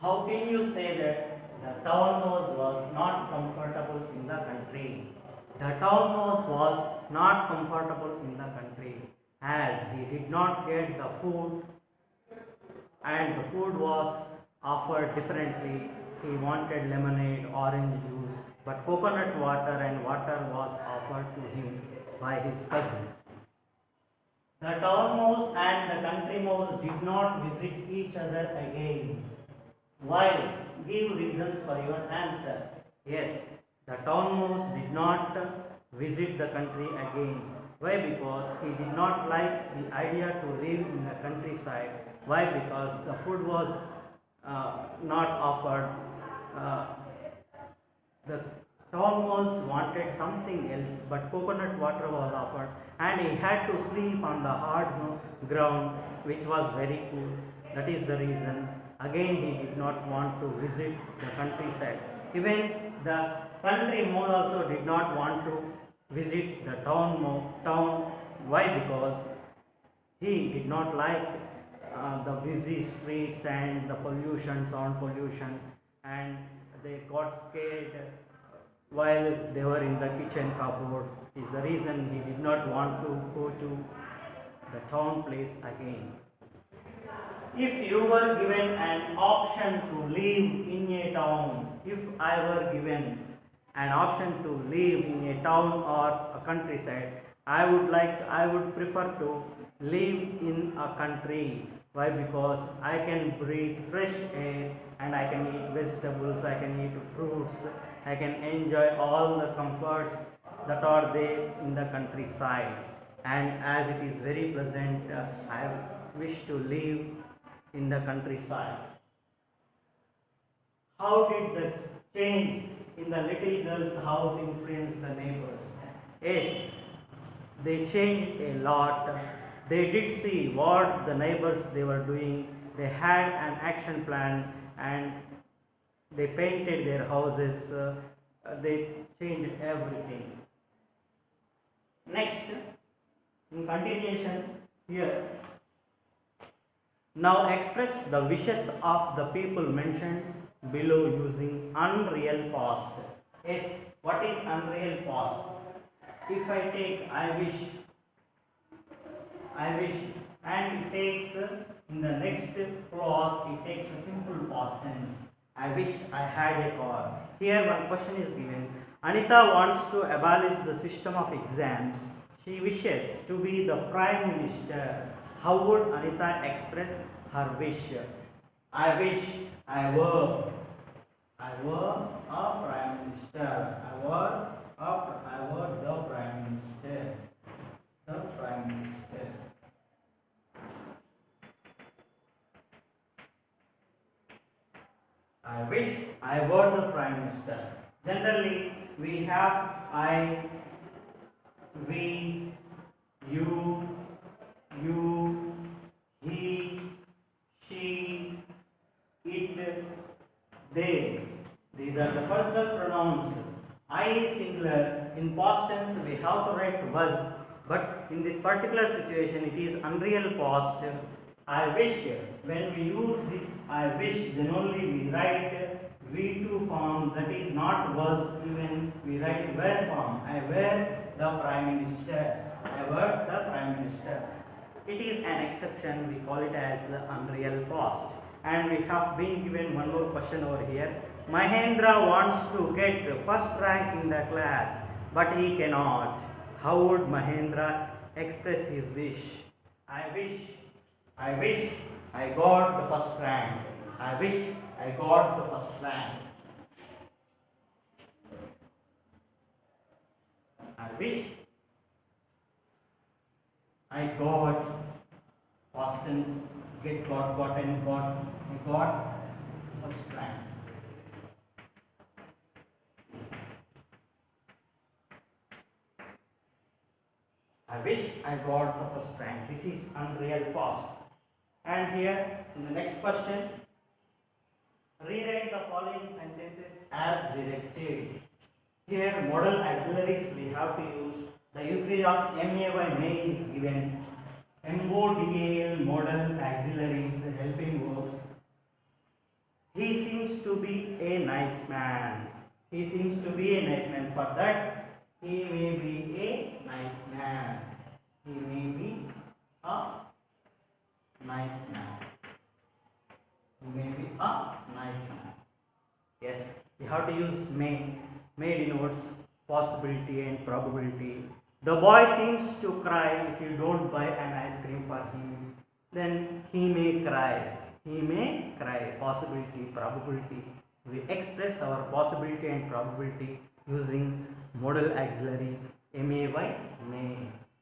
How can you say that the town mouse was not comfortable in the country? The town mouse was not comfortable in the country as he did not get the food, and the food was offered differently. He wanted lemonade, orange juice, but coconut water and water was offered to him by his cousin. The town mouse and the country mouse did not visit each other again. Why? Give reasons for your answer. Yes, the town mouse did not visit the country again. Why? Because he did not like the idea to live in the countryside. Why? Because the food was not offered. Uh, the town mouse wanted something else, but coconut water was offered, and he had to sleep on the hard ground, which was very cool. That is the reason. Again, he did not want to visit the countryside. Even the country mouse also did not want to visit the town. Why? Because he did not like the busy streets and the pollution, sound pollution, and they got scared while they were in the kitchen cupboard. Is the reason he did not want to go to the town place again. If you were given an option to live in a town, if I were given an option to live in a town or a countryside, I would prefer to live in a country. Why? Because I can breathe fresh air and I can eat vegetables, I can eat fruits, I can enjoy all the comforts that are there in the countryside. And as it is very pleasant, I wish to live in the countryside. How did the change in the little girl's house influence the neighbors? Yes, they changed a lot. They did see what the neighbors they were doing. They had an action plan and they painted their houses. They changed everything. Next, in continuation, here. Now express the wishes of the people mentioned below using unreal past. Yes, what is unreal past? If I take I wish, and it takes in the next clause, it takes a simple past tense. I wish I had a car. Here one question is given. Anita wants to abolish the system of exams. She wishes to be the Prime Minister. How would Anita express her wish? I wish I were a Prime Minister. I were the Prime Minister. The Prime Minister. I wish I were the Prime Minister. Generally, we have I, we, you, he, she, it, they. These are the personal pronouns. I is singular. In past tense, we have to write was, but in this particular situation, it is unreal past. I wish. When we use this I wish, then only we write V2 form, that is not was, even we write were form. I were the Prime Minister. I were the Prime Minister. It is an exception, we call it as the unreal past. And we have been given one more question over here. Mahendra wants to get first rank in the class, but he cannot. How would Mahendra express his wish? I wish I got the first rank. I wish I got the first rank. I wish I got past tense, get, got, gotten, got, I got first rank. I wish I got the first rank. This is unreal past. And here in the next question, rewrite the following sentences as directed. Here modal auxiliaries we have to use. The usage of may is given. MODAL modal auxiliaries helping verbs. He seems to be a nice man. He seems to be a nice man. For that, he may be a nice man. He may be a nice man. He may be a nice man. Yes, we have to use may. May denotes possibility and probability. The boy seems to cry if you don't buy an ice cream for him. Then he may cry. He may cry. Possibility, probability. We express our possibility and probability using modal auxiliary may.